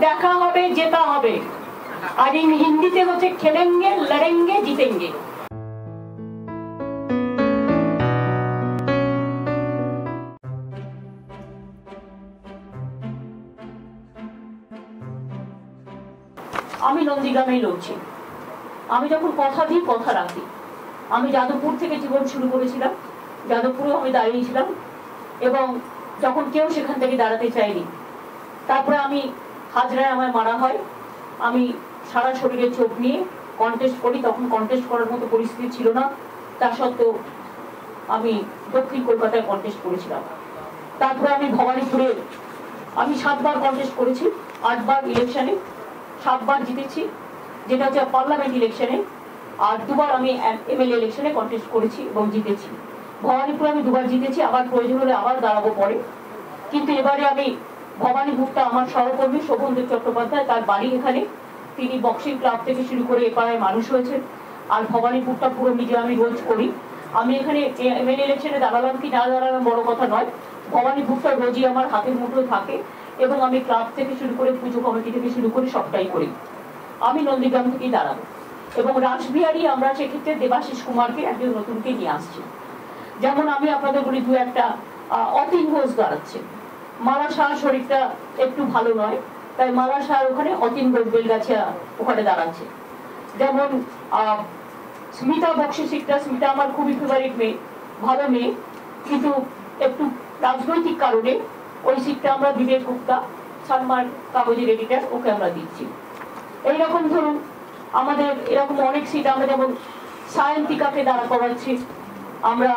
দেখা হবে, জেতা হবে। আর হিন্দিতে হচ্ছে খেলেঙ্গে, লড়েঙ্গে, জিতেঙ্গে। আমি নন্দীগ্রামেই লড়ছি। আমি যখন কথা দিই কথা রাখি। আমি যাদবপুর থেকে জীবন শুরু করেছিলাম, যাদবপুরেও আমি দাঁড়িয়েছিলাম, এবং যখন কেউ সেখান থেকে দাঁড়াতে চায়নি, তারপরে আমি হাজরায় আমায় মারা হয়। আমি সারা শরীরে চোখ নিয়ে কন্টেস্ট করি, তখন কন্টেস্ট করার মতো পরিস্থিতি ছিল না, তা সত্ত্বেও আমি দক্ষিণ কলকাতায় কন্টেস্ট করেছিলাম। তারপরে আমি ভবানীপুরে আমি 7 বার কন্টেস্ট করেছি, 8 বার ইলেকশনে, 7 বার জিতেছি, যেটা হচ্ছে পার্লামেন্ট ইলেকশনে, আর 2 বার আমি এমএলএ ইলেকশনে কন্টেস্ট করেছি এবং জিতেছি। ভবানীপুরে আমি 2 বার জিতেছি, আবার প্রয়োজন হলে আবার দাঁড়াবো পরে। কিন্তু এবারে আমি ভবানীপুরটা আমার সহকর্মী শোভনদেব চট্টোপাধ্যায়, তার বাড়ি এখানে, তিনি বক্সিং ক্লাব থেকে শুরু করে এ পাড়ায় মানুষ হয়েছেন। আর ভবানীপুরটা পুরো নিজে আমি রোজ করি। আমি এখানে এমএলএ ইলেকশনে দাঁড়ালাম কি না দাঁড়ালাম বড় কথা নয়, ভবানীপুরটা রোজই আমার হাতের মুঠোয় থাকে, এবং আমি ক্লাব থেকে শুরু করে পুজো কমিটি থেকে শুরু করে সবটাই করি। আমি নন্দীগ্রাম থেকেই দাঁড়াবো, এবং রাসবিহারী আমরা সেক্ষেত্রে দেবাশিস কুমারকে একজন নতুনকে নিয়ে আসছি। যেমন আমি আপনাদের বলি, 2-1টা অতীন ঘোষ দাঁড়াচ্ছে। মালা শাহ শরীরটা একটু ভালো নয়, তাই মালা শাহ ওখানে অতীন ঘোষ বেলগাছিয়া ওখানে দাঁড়াচ্ছে। যেমন স্মিতা বক্সি সিটটা, স্মিতা আমার খুবই ফেভারিট মেয়ে, ভালো মেয়ে, কিন্তু একটু রাজনৈতিক কারণে ওই সিটটা আমরা বিবেক গুপ্তা, সালমান কাগজের এডিটার, ওকে আমরা দিচ্ছি। এইরকম ধরুন আমাদের এরকম অনেক সিট, আমরা যেমন সায়ন্তিকাকে দাঁড়া করাচ্ছি, আমরা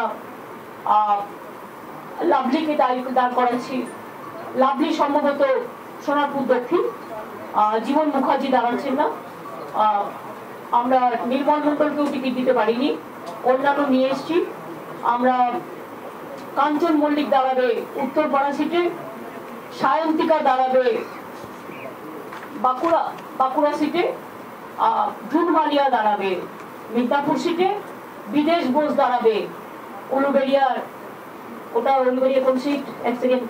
লাভলিকে দাঁড় করাচ্ছি। লাভলি সম্ভবত সোনারপুর দক্ষিণ, জীবন মুখার্জি দাঁড়াচ্ছেন না, আমরা নির্মল মন্ডলকেও টিকিট দিতে পারিনি, অন্যান্য নিয়ে এসছি। আমরা কাঞ্চন মল্লিক দাঁড়াবে উত্তরপাড়া সিটে, সায়ন্তিকা দাঁড়াবে বাঁকুড়া সিটে, জুন মালিয়া দাঁড়াবে মিদনাপুর সিটে, বিদেশ বোস দাঁড়াবে উলুবেড়িয়ার, ওটা উলুবেড়িয়া কোন সিট, এক সেকেন্ড,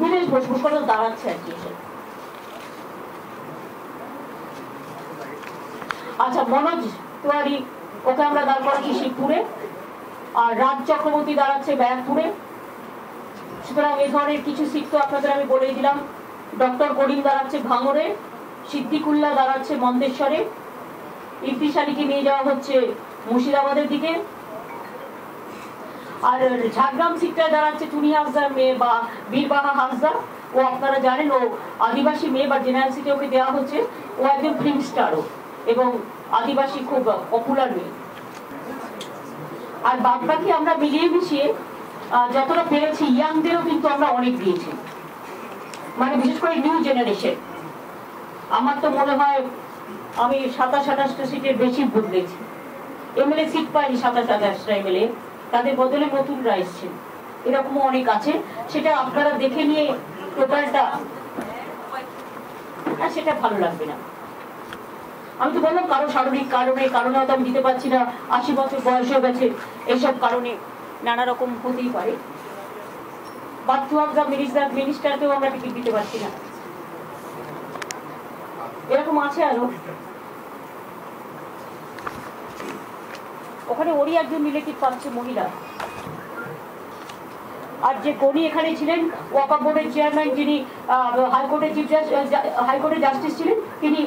বিদেশ বোস মুখটা দাঁড়াচ্ছে আর কি। আচ্ছা, মনোজ তিওয়ারি, ওকে আমরা দাঁড় করাচ্ছি শিবপুরে, আর রাজ চক্রবর্তী দাঁড়াচ্ছে ব্যারাকপুরে। সুতরাং এই ধরনের কিছু সিট তো আপনাদের আমি বলেই দিলাম। ডক্টর করিম দাঁড়াচ্ছে ভাঙড়ে, সিদ্দিকুল্লাহ দাঁড়াচ্ছে মন্দেশ্বরে, ইফতিস আলীকে নিয়ে যাওয়া হচ্ছে মুর্শিদাবাদের দিকে, আর ঝাড়গ্রাম সিটটায় দাঁড়াচ্ছে টুনি হাসদার মেয়ে বা বীরবাহা হাসদা। ও আপনারা জানেন ও আদিবাসী মেয়ে, বা জেনারেল সিটে ওকে দেওয়া হচ্ছে। ও একজন ফিল্ম স্টারও এবং আদিবাসী খুব পপুলার মেয়ে। আর বাদ বাকি আমরা মিলিয়ে মিশিয়ে যতটা পেরেছি, ইয়াংদেরও কিন্তু আমরা অনেক দিয়েছি, মানে বিশেষ করে নিউ জেনারেশন। আমার তো মনে হয় আমি 27-28টা সিটের বেশি বদলেছি। এমএলএ সিট পাইনি 27-28টা এমএলএ, তাদের বদলে নতুনরা এসছেন, এরকমও অনেক আছে। সেটা আপনারা দেখে নিয়ে টোটালটা, আর সেটা ভালো লাগবে না। আমি তো বললাম কারো শারীরিক কারণে হয়তো আমি দিতে পারছি না, 80 বছর বয়স হয়ে গেছে, এইসব কারণে নানা রকম হতেই পারে। মিনিস্টারকেও আমরা টিকিট দিতে পারছি না, এরকম আছে আরো। ওখানে ওরই একজন রিলেটিভ পাচ্ছে মহিলা। আর যে গণি এখানে ছিলেন, ওয়াকফ বোর্ডের চেয়ারম্যান, যিনি হাইকোর্টের জাস্টিস ছিলেন, তিনি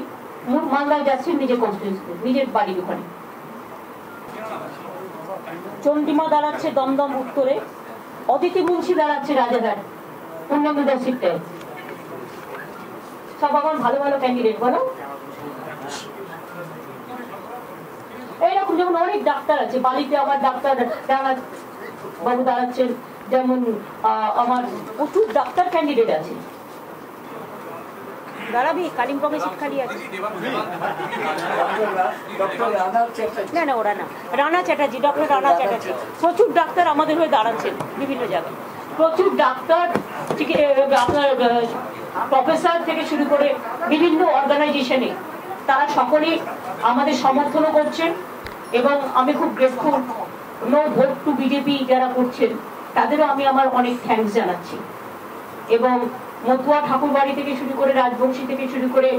মালদায় যাচ্ছেন নিজের কনস্টিটিউয়েন্সিতে, নিজের বাড়ির ওখানে। চন্ডিমা দাঁড়াচ্ছে দমদম উত্তরে, অদিতি মুন্সি দাঁড়াচ্ছে রাজারহাট পূর্ণমিদার সিটে। সব আমার ভালো ভালো ক্যান্ডিডেট, বলো। এইরকম যেমন অনেক ডাক্তার আছে, বালিতে আমার ডাক্তার বাবু দাঁড়াচ্ছেন, যেমন আমার প্রচুর ডাক্তার ক্যান্ডিডেট আছে। দাঁড়াবি, কালিম্পংয়ে সিট খালি আছে। না না, ওরা না, রানা চ্যাটার্জি, ডক্টর রানা চ্যাটার্জি, প্রচুর ডাক্তার আমাদের হয়ে দাঁড়াচ্ছেন বিভিন্ন জায়গায়। প্রচুর ডাক্তার, আপনার প্রফেসর থেকে শুরু করে বিভিন্ন অর্গানাইজেশনে, তারা সকলেই আমাদের সমর্থনও করছেন, এবং আমি খুব grateful. No vote to BJP যারা করছেন, তাদেরও আমি আমার অনেক থ্যাঙ্কস জানাচ্ছি। এবং মতুয়া ঠাকুরবাড়ি থেকে শুরু করে, রাজবংশী থেকে শুরু করে,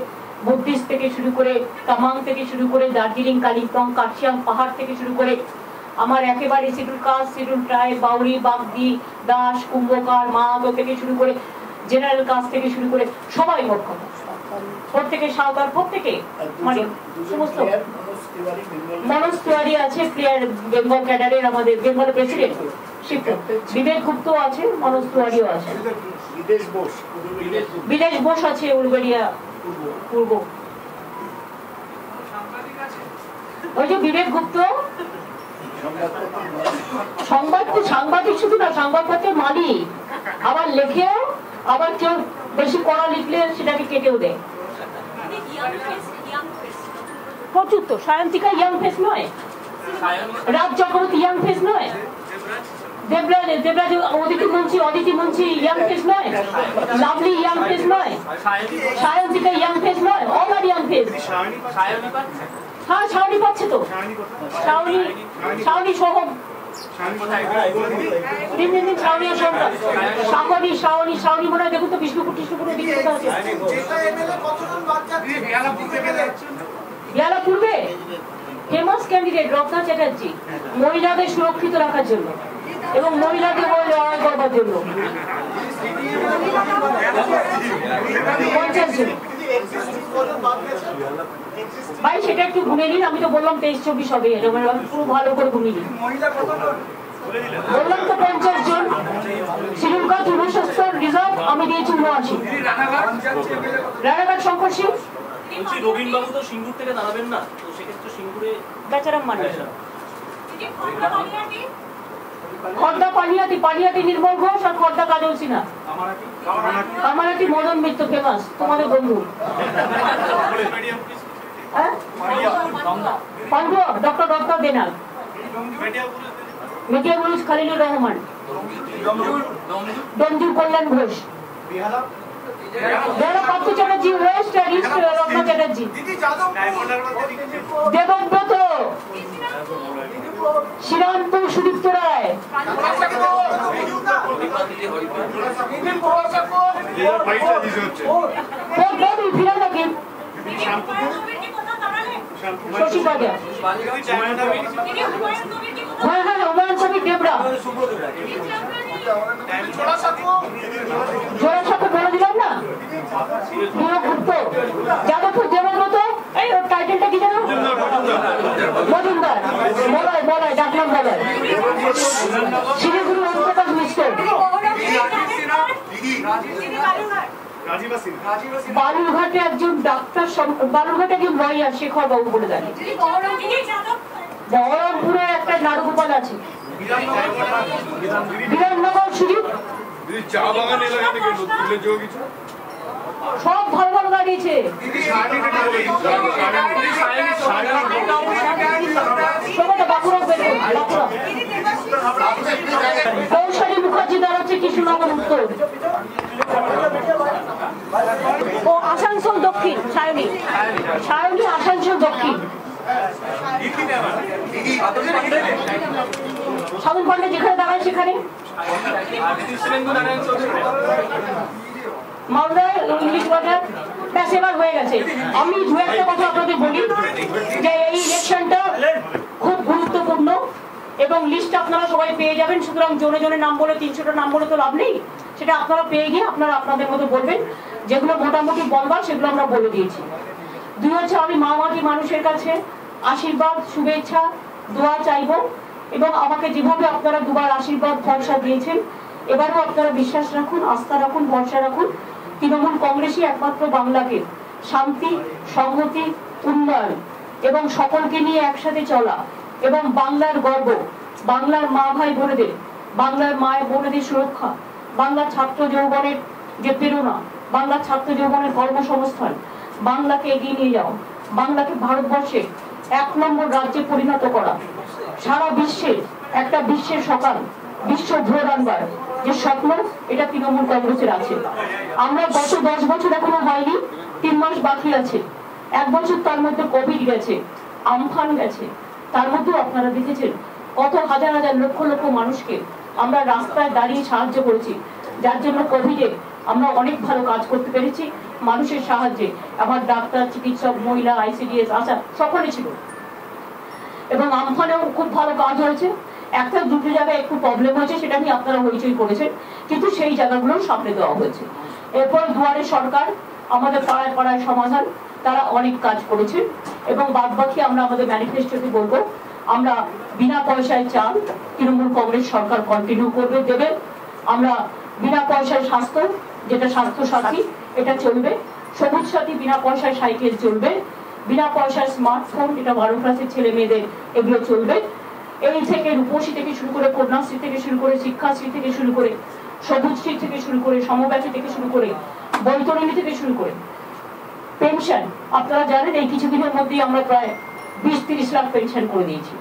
বুদ্ধিস্ট থেকে শুরু করে, তামাং থেকে শুরু করে, দার্জিলিং, কালিম্পং, কার্শিয়াং পাহাড় থেকে শুরু করে, আমার একেবারে schedule caste, schedule tribe, Bauri, Bagdi, Das, Kumbhakar, Mahato থেকে শুরু করে, জেনারেল কাস্ট থেকে শুরু করে সবাই মোট কথা, প্রত্যেকে সাঁওতাল, প্রত্যেকে মানে সমস্ত। মনোজ তিওয়ারি আছে প্লেয়ার বেঙ্গল ক্যাডারের, আমাদের বেঙ্গলের প্রেসিডেন্ট বিবেক গুপ্ত আছে, মনোজ তিওয়ারিও আছে, বিদেশ বোস আছে উলবেড়িয়া পূর্ব, ওই যে বিবেক গুপ্ত সাংবাদিক শুধু না, সংবাদপত্রের মালিক, আবার লেখেও, আবার কেউ বেশি পড়া লিখলে সেটাকে কেটেও দেয়। প্রচুর তো, সায়ন্তিকা ইয়াং ফেস নয়, রাজ চক্রবর্তী ইয়াং ফেস নয়, দেবরাজ অদিতি মুন্সি ইয়াং ফেস নয়, লাভলি ইয়াং ফেস নয়, সায়ন্তিকা ইয়াং ফেস নয়, অল আর ইয়াং ফেস। হ্যাঁ শাওনি পাচ্ছে তো, শাওনি সহ শাওনি মনে হয়, দেখুন তো বিষ্ণুপুরের দিকে কোথাও আছে, বেলা পূর্বে ফেমাস ক্যান্ডিডেট রত্না চ্যাটার্জি, মহিলাদের সুরক্ষিত রাখার জন্য এবং মহিলাদের লড়াই করবার জন্য 50 জন। ভাই সেটা একটু গুনে নিন, আমি তো বললাম 23-24 হবে, পুরো ভালো করে গুনে নিন। বললাম তো 50 জন, শিডিউল কাস্ট 69, রিজার্ভ আমি দিয়েছি 79। রানাঘাট শঙ্কর সিং, রবীন্দ্রবাবু তো সিঙ্গুর থেকে দাঁড়াবেন না, তো সেক্ষেত্রে সিঙ্গুরে বেচারাম মানে খর্দা পানিয়াটি নির্মল ঘোষ আর খর্দা কাজল সিনহা, কামারাটি মদন মিত্র ফেমাস, তোমাদের বন্ধু। ডক্টর দেনাল, মিডিয়া গুরুজ খালিলুর রহমান, দঞ্জু কল্যাণ ঘোষ, পার্থ চ্যাটার্জি, ওয়েস্ট আর ইস্ট রত্না চ্যাটার্জি, দেবব্রত, শ্রীরামপুর সুদীপ্ত রায়, শশী বাজার, হুমায়ুন কবির দেবরা, জোড়াসাঁকো বলে দিলাম না, গুপ্ত, যাদবপুর দেবব্রত, এই ওর টাইটেলটা কি জানো, মজুমদার, বলাই ডাকলাম বলাই, শিলিগুড়ি ওমপ্রকাশ মিশ্র, বালুরঘাটে একজন ডাক্তার, বালুরঘাটে একজন লয়ার শেখর বাবু বলে দেন, বহরমপুরে একটা নারুগোপাল আছে, বিরাটনগর সুজিত, সব ভালো ভালো দাঁড়িয়েছে। কৌশলী মুখার্জি দাঁড়াচ্ছে কৃষ্ণনগর উত্তর, ও আসানসোল দক্ষিণ, সায়নী আসানসোল দক্ষিণ, সাধন পান্ডে যেখানে দাঁড়ায় সেখানে, মালদায় ইংলিশ বাজার, ব্যাস এবার হয়ে গেছে। আমি দু একটা কথা আপনাদের বলি যে এই ইলেকশনটা খুব গুরুত্বপূর্ণ এবং লিস্ট আপনারা সবাই পেয়ে যাবেন, সুতরাং জনে জনে নাম বলে 300টা নাম বলে তো লাভ নেই, সেটা আপনারা পেয়ে গিয়ে আপনারা আপনাদের মতো বলবেন, যেগুলো মোটামুটি বলবার সেগুলো আমরা বলে দিয়েছি। দুই হচ্ছে আমি মামাটি মানুষের কাছে আশীর্বাদ, শুভেচ্ছা, দোয়া চাইব এবং আমাকে যেভাবে আপনারা দুবার আশীর্বাদ ভরসা দিয়েছেন, এবারও আপনারা বিশ্বাস রাখুন, আস্থা রাখুন, ভরসা রাখুন। তৃণমূল কংগ্রেসই একমাত্র বাংলাকে শান্তি, সংহতি, উন্নয়ন এবং সকলকে নিয়ে একসাথে চলা এবং বাংলার গর্ব, বাংলার মা ভাই বোনেদের, বাংলার মায়ের বোনেদের সুরক্ষা, বাংলার ছাত্র যৌবনের যে প্রেরণা, বাংলার ছাত্র যৌবনের কর্মসংস্থান, বাংলাকে এগিয়ে নিয়ে যাওয়া, বাংলাকে ভারতবর্ষের 1 নম্বর রাজ্যে পরিণত করা, সারা বিশ্বে একটা বিশ্বের সকাল, বিশ্ব ভোর আনবার যে স্বপ্ন, এটা তৃণমূল কংগ্রেসের আছে। আমরা গত 10 বছর এখনো হয়নি, 3 মাস বাকি আছে, 1 বছর তার মধ্যে কোভিড গেছে, আমফান গেছে, তার মধ্যেও আপনারা দেখেছেন কত হাজার হাজার লক্ষ লক্ষ মানুষকে আমরা রাস্তায় দাঁড়িয়ে সাহায্য করেছি, যার জন্য কোভিডে আমরা অনেক ভালো কাজ করতে পেরেছি মানুষের সাহায্যে। আমার ডাক্তার, চিকিৎসক, মহিলা, ICDS, আশা সকলে ছিল এবং আমফানেও খুব ভালো কাজ হয়েছে। একটা দুটো জায়গায় একটু প্রবলেম হয়েছে, সেটা নিয়ে আপনারা হইচই করেছেন, কিন্তু সেই জায়গাগুলো সামনে দেওয়া হয়েছে। এরপর দুয়ারে সরকার, আমাদের পাড়ায় পাড়ায় সমাধান, তারা অনেক কাজ করেছে এবং বাদ বাকি আমরা আমাদের ম্যানিফেস্টোতে বলবো আমরা বিনা পয়সায় চাল তৃণমূল কংগ্রেস সরকার কন্টিনিউ করবে, দেবে। আমরা বিনা পয়সায় স্বাস্থ্য, যেটা স্বাস্থ্য সাথী, এটা চলবে। সবুজ সাথী বিনা পয়সায় সাইকেল চলবে, বিনা পয়সায় স্মার্টফোন, যেটা 12 ক্লাসের ছেলে মেয়েদের, এগুলো চলবে। এই থেকে রূপশ্রী থেকে শুরু করে, কন্যাশ্রী থেকে শুরু করে, শিক্ষাশ্রী থেকে শুরু করে, সবুজশ্রী থেকে শুরু করে, সমব্যাথী থেকে শুরু করে, বৈতরণী থেকে শুরু করে, পেনশন আপনারা জানেন এই কিছুদিনের মধ্যেই আমরা প্রায় 20-30 লাখ পেনশন করে দিয়েছি।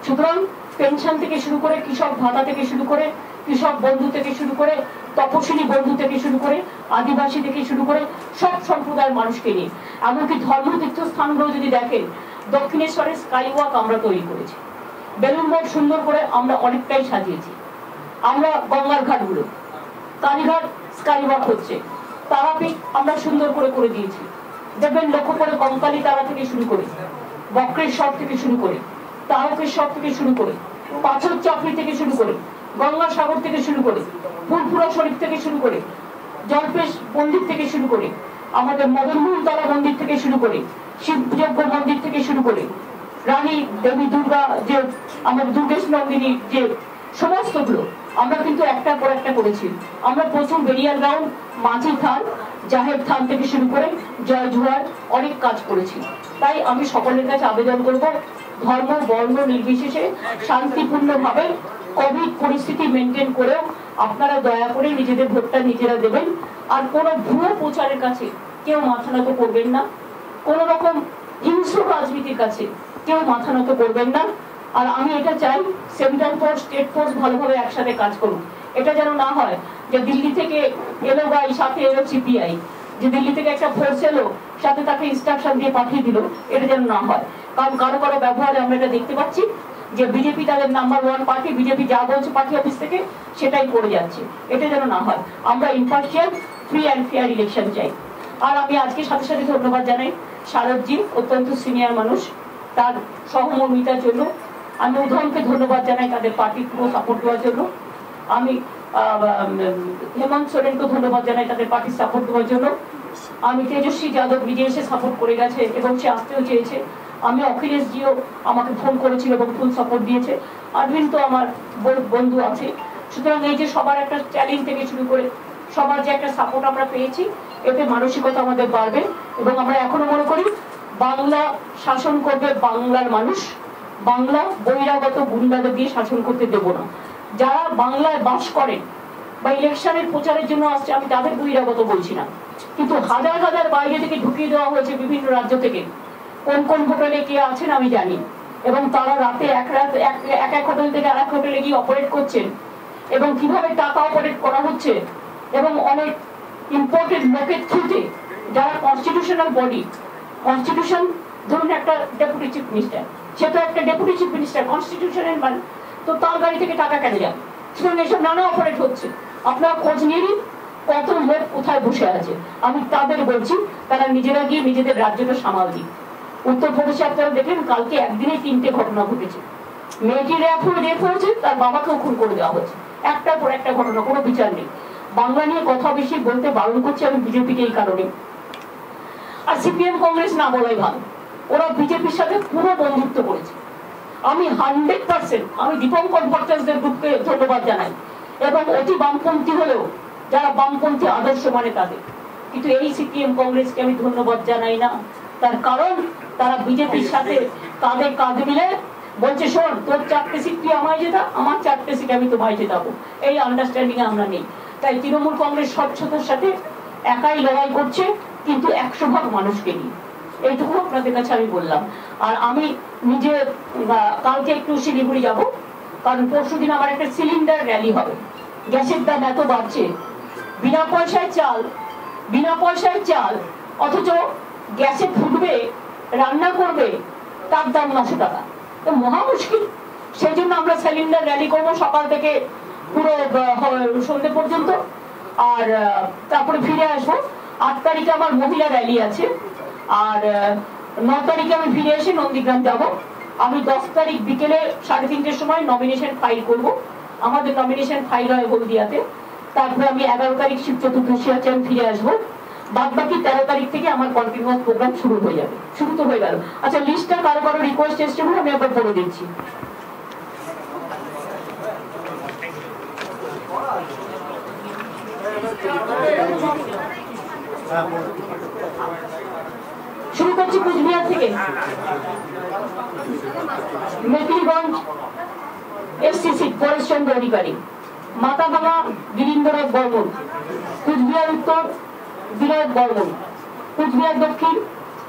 সুতরাং পেনশন থেকে শুরু করে, কৃষক ভাতা থেকে শুরু করে, কৃষক বন্ধু থেকে শুরু করে, তপশিলি বন্ধু থেকে শুরু করে, আদিবাসী থেকে শুরু করে সব সম্প্রদায়ের মানুষকে নিয়ে, এমনকি ধর্মতীর্থ স্থানগুলো যদি দেখেন, দক্ষিণেশ্বরে স্কাই ওয়াক আমরা তৈরি করেছি, বেলুন মঠ সুন্দর করে আমরা অনেকটাই সাজিয়েছি। আমরা গঙ্গার ঘাটগুলো, কালীঘাট স্কাই ওয়াক হচ্ছে, তারাপীঠ আমরা সুন্দর করে করে দিয়েছি। দেখবেন লক্ষ্য করে কঙ্কালী তারা থেকে শুরু করে, বক্রেশ্বর থেকে শুরু করে, তারকেশ্বর থেকে শুরু করে, পাথর চক্রী থেকে শুরু করে, গঙ্গাসাগর থেকে শুরু করে, ফুলপুরা শরীফ থেকে শুরু করে, জলপেশ মন্দির থেকে শুরু করে, আমাদের মদনমোহন তলা মন্দির থেকে শুরু করে, শিবযজ্ঞ মন্দির থেকে শুরু করে, রানী দেবী দুর্গা যে আমাদের দুর্গেশ নন্দিনী যে সমস্তগুলো আমরা কিন্তু একটার পর একটা করেছি। আমরা প্রথম বেরিয়াল গ্রাউন্ড, মাঝি থান, জাহের থান থেকে শুরু করে জয় জুয়ার অনেক কাজ করেছি। তাই আমি সকলের কাছে আবেদন করব, ধর্ম বর্ণ নির্বিশেষে শান্তিপূর্ণভাবে কোভিড পরিস্থিতি মেনটেন করেও আপনারা দয়া করে নিজেদের ভোটটা নিজেরা দেবেন। আর কোনো ভুয়ো প্রচারের কাছে কেউ মাথা নত করবেন না, কোন রকম হিংস্র রাজনীতির কাছে কেউ মাথা নত করবেন না। আর আমি এটা চাই সেন্ট্রাল ফোর্স, স্টেট ফোর্স ভালোভাবে একসাথে কাজ করুন। এটা যেন না হয় যে দিল্লি থেকে এলো গাই সাথে এলো CPI, যে দিল্লি থেকে একটা ফোর্স এলো সাথে তাকে ইনস্ট্রাকশন দিয়ে পাঠিয়ে দিল, এটা যেন না হয়। কারণ কারো কারো ব্যবহারে আমরা এটা দেখতে পাচ্ছি যে বিজেপি তাদের নাম্বার 1 পার্টি, বিজেপি যা বলছে পার্টি অফিস থেকে সেটাই করে যাচ্ছে, এটা যেন না হয়। আমরা impartial, free and fair election চাই। আর আমি আজকে সাথে সাথে ধন্যবাদ জানাই শারদজি, অত্যন্ত সিনিয়র মানুষ, তার সহমর্মিতার জন্য। আমি উদাহরণকে ধন্যবাদ জানাই তাদের পার্টি পুরো সাপোর্ট দেওয়ার জন্য। আমি হেমন্ত সোরেনকে ধন্যবাদ জানাই তাদের পার্টির সাপোর্ট দেওয়ার জন্য। আমি তেজস্বী যাদব নিজে এসে সাপোর্ট করে গেছে এবং সে আসতেও চেয়েছে। আমি অখিলেশ জিও আমাকে ফোন করেছিল এবং ফুল সাপোর্ট দিয়েছে। অরবিন্দ তো আমার বন্ধু আছে। সুতরাং এই যে সবার একটা চ্যালেঞ্জ থেকে শুরু করে সবার যে একটা সাপোর্ট আমরা পেয়েছি, এতে মানসিকতা আমাদের বাড়বে এবং আমরা এখনো মনে করি বাংলা শাসন করবে বাংলার মানুষ। বাংলা বহিরাগত গুন্ডাদের দিয়ে শাসন করতে দেব না। যারা বাংলায় বাস করেন বা ইলেকশনের প্রচারের জন্য আসছে, আমি তাদের বহিরাগত বলছি না, কিন্তু হাজার হাজার বাইরে থেকে ঢুকিয়ে দেওয়া হয়েছে বিভিন্ন রাজ্য থেকে। কোন কোন হোটেলে কে আছেন আমি জানি, এবং তারা রাতে এক হোটেল থেকে আরেক হোটেলে গিয়ে অপারেট করছেন এবং কিভাবে টাকা অপারেট করা হচ্ছে এবং অনেক ইম্পর্টেন্ট লোকের থ্রুতে যারা কনস্টিটিউশনাল বডি, কনস্টিটিউশন ধরুন একটা ডেপুটি চিফ মিনিস্টার, সে তো একটা ডেপুটি চিফ মিনিস্টার কনস্টিটিউশনের মানে, তো তার গাড়ি থেকে টাকা কেন যাবে? সুতরাং এসব নানা অপারেট হচ্ছে। আপনারা খোঁজ নিয়ে নিন কত লোক কোথায় বসে আছে। আমি তাদের বলছি তারা নিজেরা গিয়ে নিজেদের রাজ্যটা সামাল দিন। উত্তরপ্রদেশে আপনারা দেখলেন কালকে একদিনে 3টে ঘটনা ঘটেছে। মেয়েটি রেপ হয়েছে, তার বাবাকেও খুন করে দেওয়া হয়েছে। একটার পর একটা ঘটনা, কোনো বিচার নেই। বাংলা নিয়ে কথা বেশি বলতে বারণ করছি আমি বিজেপিকে এই কারণে। আর CPM কংগ্রেস না বলাই ভালো, ওরা বিজেপির সাথে পুরো বন্ধুত্ব করেছে। আমি 100% আমি দীপঙ্কর ভট্টাচার্যের গ্রুপকে ধন্যবাদ জানাই এবং অতি বামপন্থী হলেও যারা বামপন্থী আদর্শ মানে তাদের, কিন্তু এই CPM কংগ্রেসকে আমি ধন্যবাদ জানাই না। তার কারণ তারা বিজেপির সাথে কাঁধে কাঁধ মিলে বলছে শোন তোর 4টে সিট তুই আমায় জেতা, আমার 4টে সিট আমি তোমায় জেতাবো। এই আন্ডারস্ট্যান্ডিং আমরা নেই। তাই তৃণমূল কংগ্রেস স্বচ্ছতার সাথে একাই লড়াই করছে, কিন্তু 100 ভাগ মানুষকে নিয়ে। এইটুকু আপনাদের কাছে আমি বললাম। আর আমি নিজে কালকে একটু শিলিগুড়ি যাব, কারণ পরশুদিন আমার একটা সিলিন্ডার র্যালি হবে। গ্যাসের দাম এত বাড়ছে, বিনা পয়সায় চাল, অথচ গ্যাসে ফুটবে, রান্না করবে, তার দাম 900 টাকা। তো মহা মুশকিল। সেই জন্য আমরা সিলিন্ডার র্যালি করবো সকাল থেকে পুরো সন্ধ্যে পর্যন্ত। আর তারপরে ফিরে আসবো। 8 তারিখে আমার মহিলা র্যালি আছে, আর 9 তারিখে আমি ফিরে এসে নন্দীগ্রাম যাব। আমি 10 তারিখ বিকেলে 3:30টার সময় নমিনেশন ফাইল করব। আমাদের নমিনেশন ফাইল হয় হলদিয়াতে। তারপরে আমি 11 তারিখ শিব চতুর্দশী আছে, আমি ফিরে আসবো। বাদ বাকি 13 তারিখ থেকে আমার কন্টিনিউয়াস প্রোগ্রাম শুরু হয়ে যাবে। শুরু তো হয়ে গেল। আচ্ছা, লিস্টটা কারো কারো রিকোয়েস্ট এসছে বলে আমি একবার বলে দিচ্ছি। শুরু করছি কুচবিহার থেকে। মেকলিগঞ্জ এসসিসি পরেশচন্দ্র অধিকারী, মাথাভাঙা গিরীন্দ্রনাথ বর্মন, কুচবিহার উত্তর বিনয় বর্মন, কুচবিহার দক্ষিণ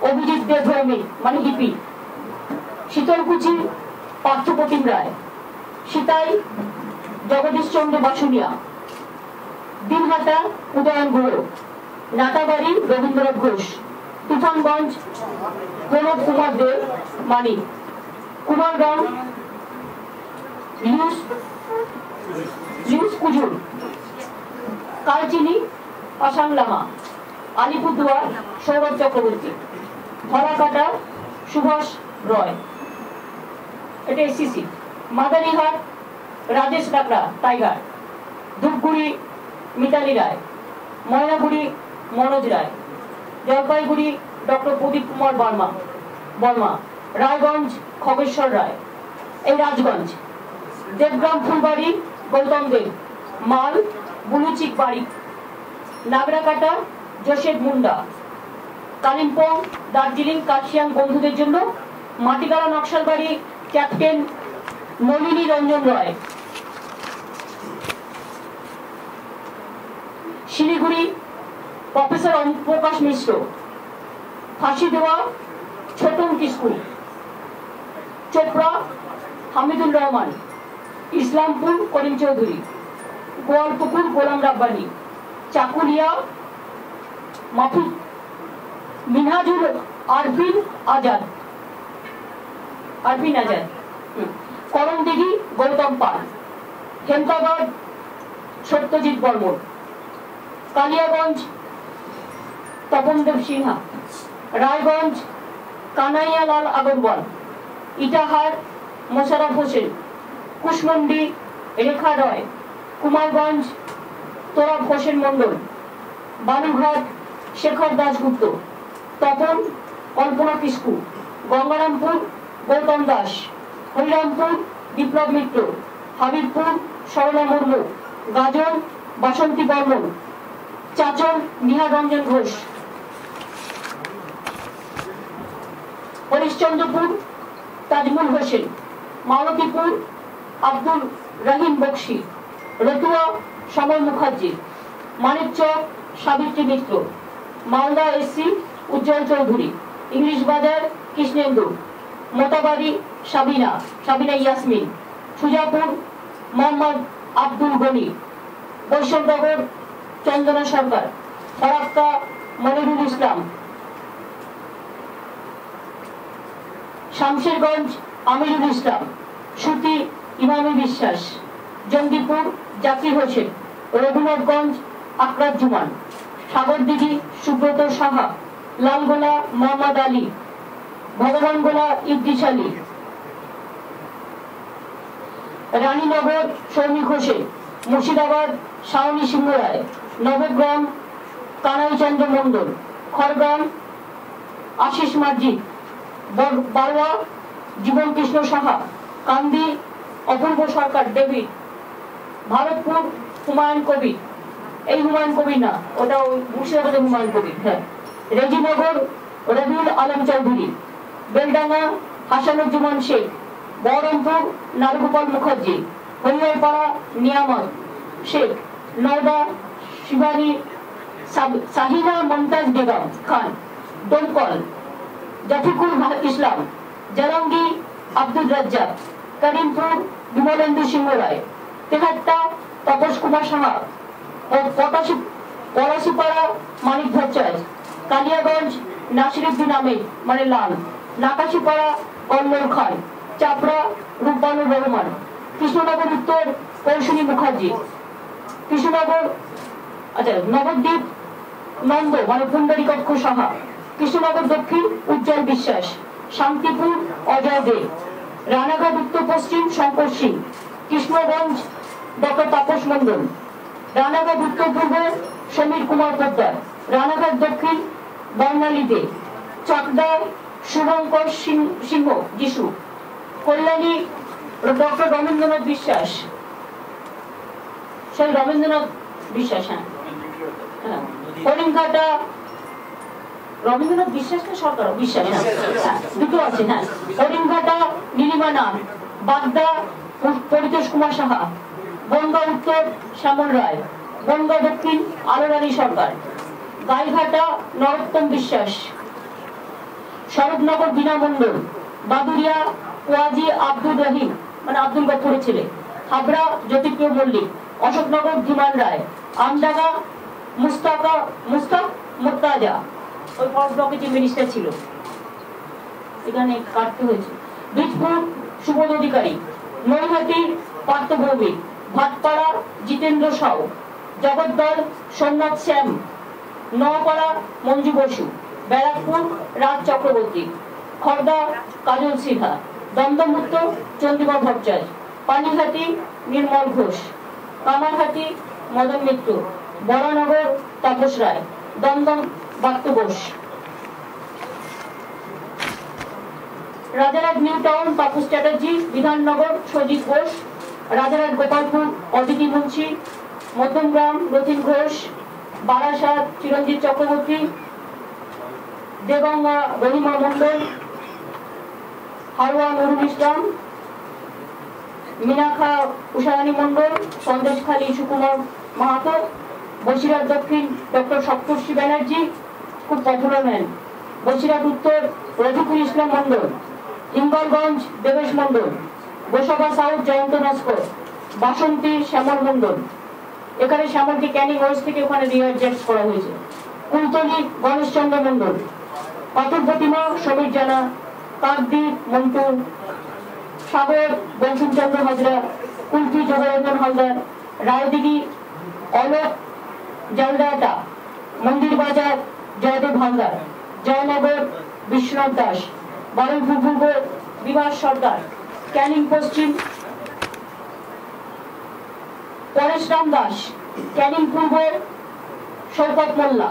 অভিজিৎ দেবভৌমিক মানে হিপি, শীতলকুচি পার্থপ্রতিম রায়, সীতাই জগদীশ চন্দ্র বাসুনিয়া, দিনহাটা উদয়ন গুহ, নাটাবাড়ি রবীন্দ্রনাথ ঘোষ, তুফানগঞ্জ প্রণব কুমার দেব মানিক, কুমারগ্রাম লিউস কুজুর, কালচিনি পাশাং লামা, আলিপুরদুয়ার সৌরভ চক্রবর্তী, ধরাকাটা সুভাষ রয়, এটা এসসিসি। মাদারিহাট রাজেশ কাকড়া টাইগার, ধূপগুড়ি মিতালি রায়, ময়নাগুড়ি মনোজ রায়, জলপাইগুড়ি ডক্টর প্রদীপ কুমার বর্মা, রায়গঞ্জ খগেশ্বর রায়, এই রাজগঞ্জ, দেবগ্রাম ফুলবাড়ি গৌতম দেব, মাল বুলুচিক বাড়ি, নাগরাকাটা জোসেফ মুন্ডা, কালিম্পং দার্জিলিং কার্শিয়াং বন্ধুদের জন্য মাটিগাড়া নকশালবাড়ি ক্যাপ্টেন নলিনী রঞ্জন রয়, শিলিগুড়ি প্রফেসর প্রকাশ মিশ্র, ফাঁসি দেওয়া ছোটন কিস্কু, চোপড়া হামিদুল রহমান, ইসলামপুর করিম চৌধুরী, গোয়ালপুকুর গোলাম রাব্বানি, চাকুলিয়া মাফুজ মিনহাজুল আরফিন আজাদ, করমদিঘি গৌতম পাল, হেমতাবাদ সত্যজিৎ বর্মন, কালিয়াগঞ্জ তপনদেব সিনহা, রায়গঞ্জ কানাইয়ালাল আগরওয়াল, ইটাহার মোশাররফ হোসেন, কুশমন্ডি রেখা রয়, কুমারগঞ্জ তোরাব হোসেন মন্ডল, বালুঘাট শেখর দাশগুপ্ত, তপন কল্পনা কিস্কু, গঙ্গারামপুর গৌতম দাস, হরিরামপুর বিপ্লব মিত্র, হাবিবপুর সরলা মুর্মু, গাজল বাসন্তী বর্মন, চাচল নিহার রঞ্জন ঘোষ, হরিশ্চন্দ্রপুর তাজমুল হোসেন, মালতীপুর আব্দুল রহিম বক্সি, রতুয়া সময় মুখার্জি, মানিকচক সাবিত্রী মিত্র, মালদা এসসি উজ্জ্বল চৌধুরী, ইংলিশ বাজার কৃষ্ণেন্দু, মোতাবাড়ি সাবিনা ইয়াসমিন, সুজাপুর মোহাম্মদ আব্দুল গনি, বৈষ্ণবনগর চন্দনা সরকার, ফরাক্কা মনিরুল ইসলাম, শামশেরগঞ্জ আমিরুল ইসলাম, সুতি ইমামি বিশ্বাস, জঙ্গিপুর জাকির হোসেন, রঘুনাথগঞ্জ আকরাত জুমান, সাগরদিঘি সুব্রত সাহা, লালগোলা মোহাম্মদ আলী, ভগবানগোলা ইদ্রিস আলী, রানীনগর সৌমিক হোসেন, মুর্শিদাবাদ শাওনি সিংহ রায়, নবগ্রাম কানাইচন্দ্র মন্ডল, খড়গ্রাম আশিস মার্জি, বারোয়া জীবন কৃষ্ণ সাহা, কান্দি অপূর্ব সরকার ডেভিড, ভারতপুর হুমায়ুন কবির, এই হুমায়ুন কবির না, ওটা মুর্শিদাবাদের হুমায়ুন কবির, হ্যাঁ, রেজিনগর রবিউল আলম চৌধুরী, বেলডাঙ্গা হাসানুজ্জামান শেখ, বহরমপুর নারগোপাল মুখার্জি, হরিয়ারপাড়া নিয়ামত শেখ, নওদা শিবানী সাহিনা মমতাজ বেগম খান, দমকল জাফিকুল ইসলাম, জারাঙ্গি আব্দুল রাজ্জাক, করিমপুর বিমলেন্দু সিংহ রায়, তেহাট্টা তপস কুমার সাহা ও পলাশিপাড়া মানিক ভট্টাচার্য, কালিয়াগঞ্জ নাসিরুদ্দিন আহমেদ মানে লাল, নাকাশিপাড়া কল্লোল খান, চাপড়া রূপবানুর রহমান, কৃষ্ণনগর উত্তর কৌশলী মুখার্জি, কৃষ্ণনগর আচ্ছা, নবদ্বীপ নন্দ মানে পুন্ডরী কক্ষ সাহা, কৃষ্ণনগর দক্ষিণ উজ্জ্বল বিশ্বাস, শান্তিপুর অজয় দে, রানাঘাট উত্তর পশ্চিম শঙ্কর সিং, কৃষ্ণগঞ্জ ডক্টর তাপস মন্ডল, রানাঘাট উত্তর পূর্ব সমীর কুমার পোদ্দার, রানাঘাট দক্ষিণ বর্ণালী দে, চাকদা শুভঙ্কর সিংহ যিশু, কল্যাণী ডক্টর রবীন্দ্রনাথ বিশ্বাস, সেই রবীন্দ্রনাথ বিশ্বাস, হ্যাঁ, হরিণঘাটা রবীন্দ্রনাথ বিশ্বাস না সরকার বিশ্বাস, হ্যাঁ দুটো আছে, হ্যাঁ, হরিণঘাটা নীলিমা নাথ, বাগদা পরিতোষ কুমার সাহা, বনগাঁ উত্তর শ্যামল রায়, বনগাঁ দক্ষিণ আলোরানী সরকার, গাইঘাটা নরোত্তম বিশ্বাস, স্বরূপনগর বিনা মন্ডল, বাদুরিয়া ওয়াজি আব্দুর রহিম মানে আব্দুল গফুরের ছেলে, হাবড়া জ্যোতিপ্রিয় মল্লিক, অশোকনগর ধীমান রায়, আমডাঙ্গা মুস্তাক মোত্তাজা, ওই ফরেস্ট ব্লকে যে মিনিস্টার ছিল, এখানে কাটতে হয়েছে, বীজপুর সুবোধ অধিকারী, নৈহাটি পার্থ ভৌমিক, ভাটপাড়া জিতেন্দ্র সাউ, জগদ্দল সোমনাথ শ্যাম, নওপাড়া মঞ্জু বসু, ব্যারাকপুর রাজ চক্রবর্তী, খড়দা কাজল সিনহা, দমদমুক্ত চন্দ্রিমা ভট্টাচার্য, পানিহাটি নির্মল ঘোষ, কামারহাটি মদন মিত্র, বরানগর তাপস রায়, দমদম বাক্য ঘোষ, রাজারহাট নিউ টাউন তাপস চ্যাটার্জি, বিধাননগর সজিত ঘোষ, রাজারহাট গোপালপুর অদিতি মুন্সি, মধ্যমগ্রাম রতিন ঘোষ, বারাসাত চিরঞ্জিত চক্রবর্তী, দেগঙ্গা রহিমা মন্ডল, হারোয়া নুরুল ইসলাম, মিনাখা উষারানী মন্ডল, সন্দেশখালী সুকুমার মাহাতো, বসিরহাট দক্ষিণ ডক্টর সপ্তর্ষি ব্যানার্জি খুব পপুলার ম্যান, বসিরহাট উত্তর রফিকুল ইসলাম মন্ডল, হিঙ্গলগঞ্জ দেবেশ মন্ডল, গোসাবা সাউথ জয়ন্ত নস্কর, বাসন্তী শ্যামল মন্ডল, এখানে শ্যামলকে ক্যানিং ওয়েস্ট থেকে ওখানে রিঅ্যাডজাস্ট করা হয়েছে, কুলতলি গণেশচন্দ্র মন্ডল, পাথর প্রতিমা সমীর জানা, কাকদ্বীপ মন্টু, সাগর বংশীচন্দ্র হাজরা, কুলফি যোগরঞ্জন হালদার, রায়দিঘি অলোক জালদাটা, মন্দির বাজার জয়দেব হালদার, জয়নগর বিশ্বনাথ দাস, বারুইপুর পূর্ব বিভাস সর্দার, ক্যানিং পশ্চিম পরেশরাম দাস, ক্যানিং পূর্ব শওকত মোল্লা,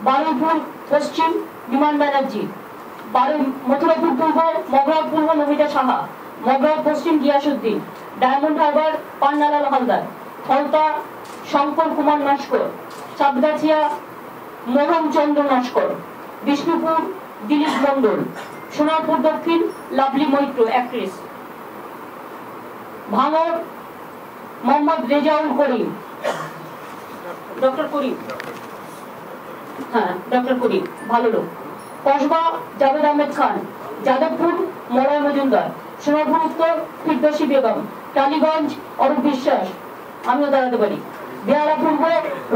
বারুইপুর পশ্চিম বিমান ব্যানার্জি, মথুরাপুর পূর্ব মগরাব পূর্ব নমিতা সাহা, মগরাব পশ্চিম গিয়াসুদ্দিন, ডায়মন্ড হারবার পান্নালাল হালদার, ফলতা শঙ্কর কুমার নস্কর, চাঁদগাছিয়া মোহন চন্দ্র নস্কর, বিষ্ণুপুর দিলীপ মন্ডল, সোনারপুর দক্ষিণ লাভলি মৈত্র অ্যাক্ট্রেস, ভাঙর মোহাম্মদ রেজাউল করিম, ডক্টর করিম, হ্যাঁ ডক্টর করিম ভালো লোক, কসবা জাভেদ আহমেদ খান, যাদবপুর মলয় মজুমদার, সোনারপুর উত্তর ফিরদৌসী বেগম, টালিগঞ্জ অরূপ বিশ্বাস, আমিও দাঁড়াতে পারি, বেহালা পূর্ব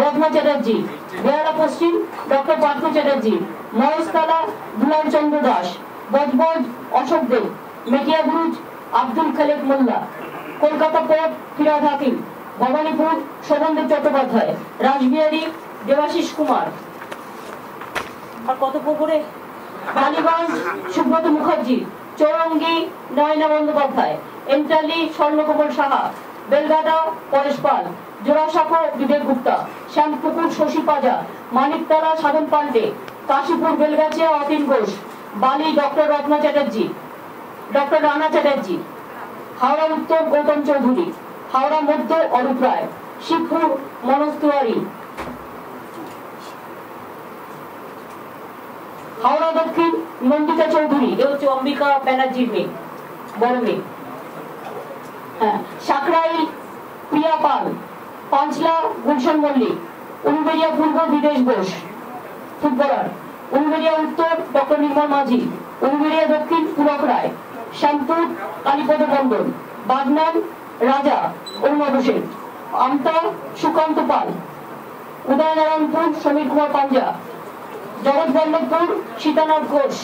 রত্না চ্যাটার্জি, বেহালা পশ্চিম ডক্টর পার্থ চ্যাটার্জি, মহেশতলা দুলাল চন্দ্র দাস, বজবজ অশোক দেব, মেটিয়াবুরুজ আব্দুল খালেক মোল্লা, কলকাতা পোর্ট ফিরাদ হাকিম, ভবানীপুর শোভনদেব চট্টোপাধ্যায়, রাসবিহারী দেবাশিস কুমার, আর কত পুকুরে, বালিগঞ্জ সুব্রত মুখার্জি, চৌরঙ্গি নয়না বন্দ্যোপাধ্যায়, এন্টালি স্বর্ণকমল সাহা, বেলগাটা পরেশ পাল, জোড়াসাঁকো বিবেক গুপ্তা, শ্যামপুকুর শশী পাজা, মানিকতলা সাধন পান্ডে, কাশীপুর বেলগাছিয়া অতীন ঘোষ, বালি ডক্টর রত্না চ্যাটার্জি, ডক্টর রানা চ্যাটার্জি, হাওড়া উত্তর গৌতম চৌধুরী, হাওড়া মধ্য অরূপ রায়, শিবপুর মনোজ তিওয়ারি, হাওড়া দক্ষিণ নন্দিতা চৌধুরী, এ হচ্ছে অম্বিকা ব্যানার্জির মেয়ে, বড় মেয়ে, হ্যাঁ, সাকরাই প্রিয়া পাল, পাঁচলা গুলশন মল্লিক, উলুবেড়িয়া পূর্ব বিদেশ বোস ফুটবলার, উলুবেড়িয়া উত্তর ডক্টর নির্মল মাঝি, উলুবেড়িয়া দক্ষিণ পুলক রায়, শ্যামপুর কালীপদ মন্ডল, বাগনান রাজা অরুণা হোসেন, আমতা সুকান্ত পাল, উদয়নারায়ণপুর সমীর কুমার পাঞ্জা, জগৎবল্লভপুর সীতানাথ ঘোষ,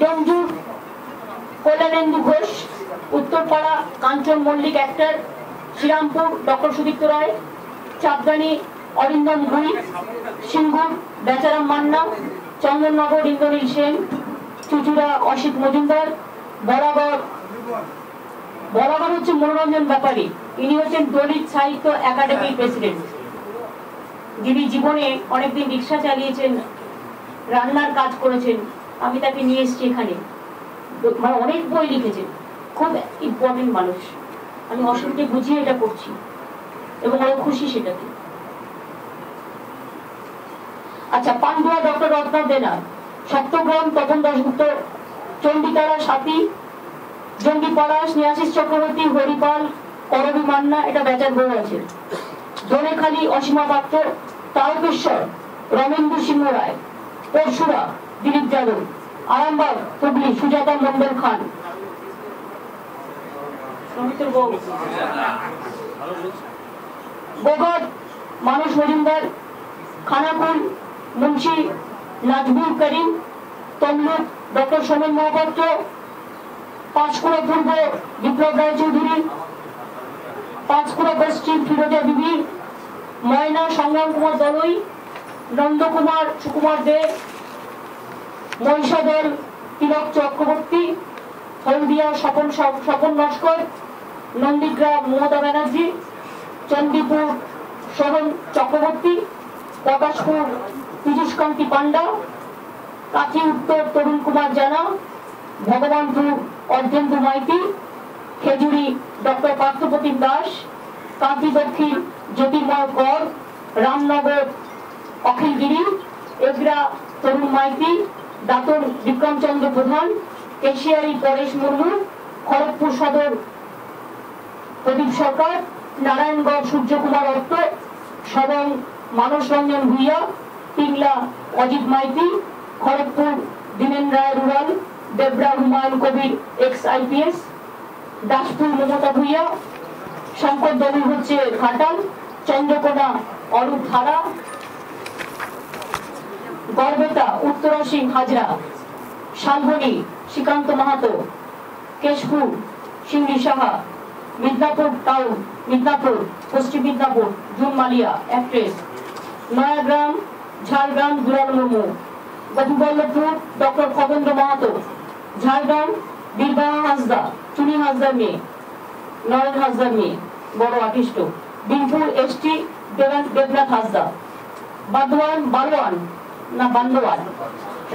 ডঞ্জুর কল্যাণেন্দু ঘোষ, উত্তরপাড়া কাঞ্চন মল্লিক অ্যাক্টর, শ্রীরামপুর ডক্টর সুদীপ্ত রায়, চাপদানি অরিন্দম গুই, সিঙ্গুর বেচারাম মান্না, চন্দননগর ইন্দ্রনীল সেন, চুচুড়া অসিত মজুমদার, বরাবর হচ্ছে মনোরঞ্জন ব্যাপারী। ইনি হচ্ছেন দলিত সাহিত্য একাডেমির প্রেসিডেন্ট, যিনি জীবনে অনেকদিন রিক্সা চালিয়েছেন, রান্নার কাজ করেছেন। আমি তাকে নিয়ে এসেছি এখানে, মানে অনেক বই লিখেছেন, খুব ইম্পর্টেন্ট মানুষ। আমি অসুবিধে বুঝিয়ে এটা করছি এবং আরো খুশি সেটাতে। আচ্ছা, পান্ডুয়া ডক্টর রত্না দেনা, সপ্তগ্রাম তপন দাশগুপ্ত, চন্ডিতারা সাথী, জঙ্গিপাড়া স্নেহাশিস চক্রবর্তী, হরিপাল, করবী মান্না, এটা বেচার বই আছে। দোলেখালী অসীমা পাত্র, তারকেশ্বর রমেন্দ্র সিংহ রায়, পরশুরা দিলীপ যাদব, আরামবাগ হুগলি সুজাতা মন্ডল খান, গোঘাট মানস মজুমদার, খানাকুল মুন্সি নাজবুল করিম, তমলুক ডক্টর সোমেন মহাপাত্র, পাঁচকুড়া পূর্ব বিপ্লব রায় চৌধুরী, পাঁচকুড়া পশ্চিম ফিরোজা বিবি, ময়না সংগ্রাম কুমার দলই, নন্দকুমার সুকুমার দে, মহিষাদল তিলক চক্রবর্তী, হলদিয়া স্বপন নস্কর, নন্দীগ্রাম মমতা ব্যানার্জি, চণ্ডীপুর শরণ চক্রবর্তী, প্রকাশপুর পীযুষকান্তি পান্ডা, কাঁথি উত্তর তরুণ কুমার জানা, ভগবানপুর অর্ধেন্দু মাইতি, খেজুরি ডক্টর পার্থপ্রতিম দাস, কাঁথি দক্ষিণ জ্যোতির্ময় কর, রামনগর অখিল গিরি, এগরা তরুণ মাইতি, দাতন বিক্রমচন্দ্র প্রধান, কেশিয়ারি পরেশ মুর্মু, খড়গপুর সদর প্রদীপ সরকার, নারায়ণগড় সূর্যকুমার দত্ত, সদং মানস রঞ্জন ভূঁইয়া, পিংলা অজিত মাইতি, খড়গপুর দীনেন রায় rural, Debra Humayun Kabir x IPS, Daspur Mamata Bhuiyan, Shankar দলুর হচ্ছে ঘাটাল, চন্দ্রকোনা অরূপ ধারা, গড়বেতা উত্তরা সিং হাজরা, শালবনী শ্রীকান্ত মাহাতো, কেশপুর সিংড়ি সাহা, মিদনাপুর টাউন মিদনাপুর পশ্চিম মিদনাপুর জুন মালিয়া অ্যাক্ট্রেস, নয়াগ্রাম ঝাড়গ্রাম দুলাল মুর্মু, গোপীবল্লভপুর ডক্টর খগেন্দ্র মাহাতো, ঝাড়গ্রাম বীরবাহা হাঁসদা, চুনি হাঁসদার মেয়ে, নরেন হাঁসদার মেয়ে, বড় আর্টিস্ট, বিনপুর ST দেবনাথ হাঁসদা, বান্দোয়ান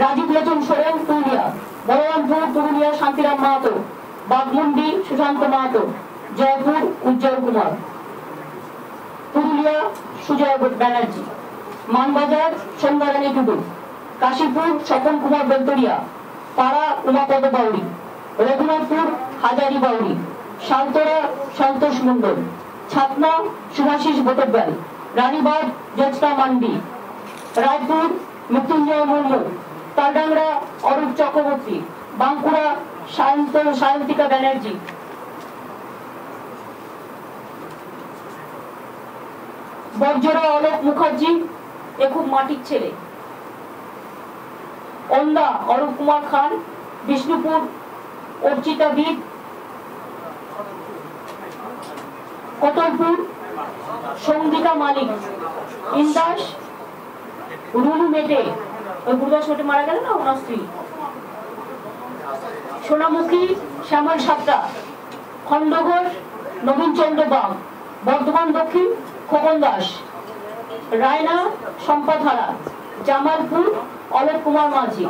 রাজীব লোচন সোরেন পুরুলিয়া, বলরামপুর পুরুলিয়া শান্তিরাম মাহাতো, বাগমুন্ডি সুশান্ত মাহাতো, জয়পুর উজ্জ্বল কুমার, পুরুলিয়া সুজয় ব্যানার্জি, মানবাজার সন্ধ্যারানী টুডু, কাশীপুর স্বপন কুমার বেলতরিয়া, পাড়া উমাপদ বাউরি, রঘুনাথপুর হাজারি বাউরি, শালতোরা সন্তোষ মন্ডল, ছাতনা সুভাষিস বটব্যাল, রানীবাগ জ্যোৎস্না মান্ডি, রায়পুর মৃত্যুঞ্জয় মুর্মু, তালডাংরা অরূপ চক্রবর্তী, বাঁকুড়া সায়ন্তিকা ব্যানার্জি, বর্জরা অলোক মুখার্জি, এ খুব মাটির ছেলে, ওন্দা অরূপ কুমার খান, বিষ্ণুপুর অর্চিতা বিদ, কতলপুর সঙ্গীতা মালিক, ইন্দাস রুলু মেটে, ওই গুরুদাস মেটে মারা গেল না ওনার স্ত্রী, সোনামুখী শ্যামল সাতটা, খণ্ডঘোষ নবীন চন্দ্র বাগ, বর্ধমান দক্ষিণ খোকন দাস, রায়না সম্পাধারা, জামালপুর অলোক কুমার মাঝি,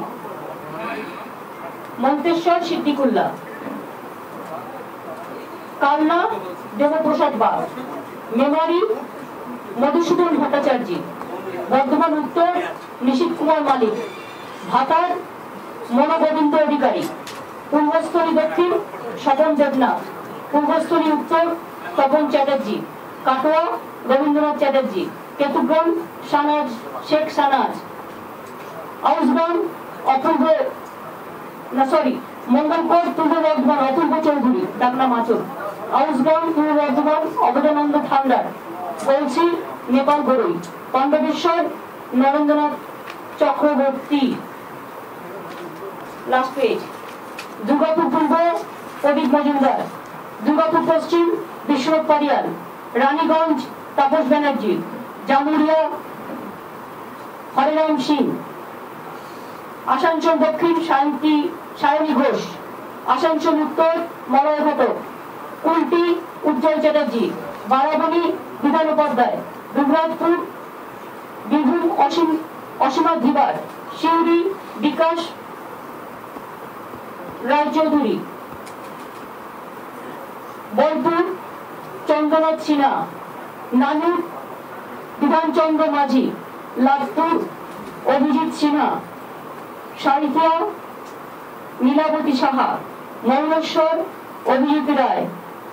মন্তেশ্বর সিদ্দিকুল্লাহ, কালনা দেবপ্রসাদ বাগ, মেমারি মধুসূদন ভট্টাচার্য, বর্ধমান উত্তর নিশীথ কুমার মালিক, ভাতার মনোগোবিন্দ অধিকারী, পূর্বস্থলী দক্ষিণ স্বপন দেবনাথ, পূর্বস্থলী উত্তর তপন চ্যাটার্জি, কাটোয়া রবীন্দ্রনাথ চ্যাটার্জি, কেতুগ্রাম সানাজ শেখ সানাজ, আউসগ্রাম অপূর্ব মঙ্গলকোট পূর্ব বর্ধমান অপূর্ব চৌধুরী ডাকনা মাচুর, আউসগ্রাম পূর্ব বর্ধমান অবদানন্দ ঠান্ডার, বলছি নেপাল বড়ই, পাণ্ডবেশ্বর নরেন্দ্রনাথ চক্রবর্তী। Last page. দুর্গাপুর পূর্ব প্রদীপ মজুমদার, দুর্গাপুর পশ্চিম বিশ্বনাথ পারিয়াল, রানীগঞ্জ তাপস ব্যানার্জি, জামুরিয়া হরিরাম সিং, আসানসোল দক্ষিণ সায়নী ঘোষ, আসানসোল উত্তর মলয় ঘটক, কুলটি উজ্জ্বল চ্যাটার্জি, বারাবণী বিধান উপাধ্যায়, দুবরাজপুর বীরভূম অসীমা ধিবার, সিউড়ি বিকাশ রায়চৌধুরী, বোলপুর চন্দ্রনাথ সিনহা, নানুর বিধানচন্দ্র মাঝি, লাভপুর অভিজিৎ সিনহা, সারিপুরা নীলাবতী সাহা, মৌলেশ্বর অভিজিৎ রায়,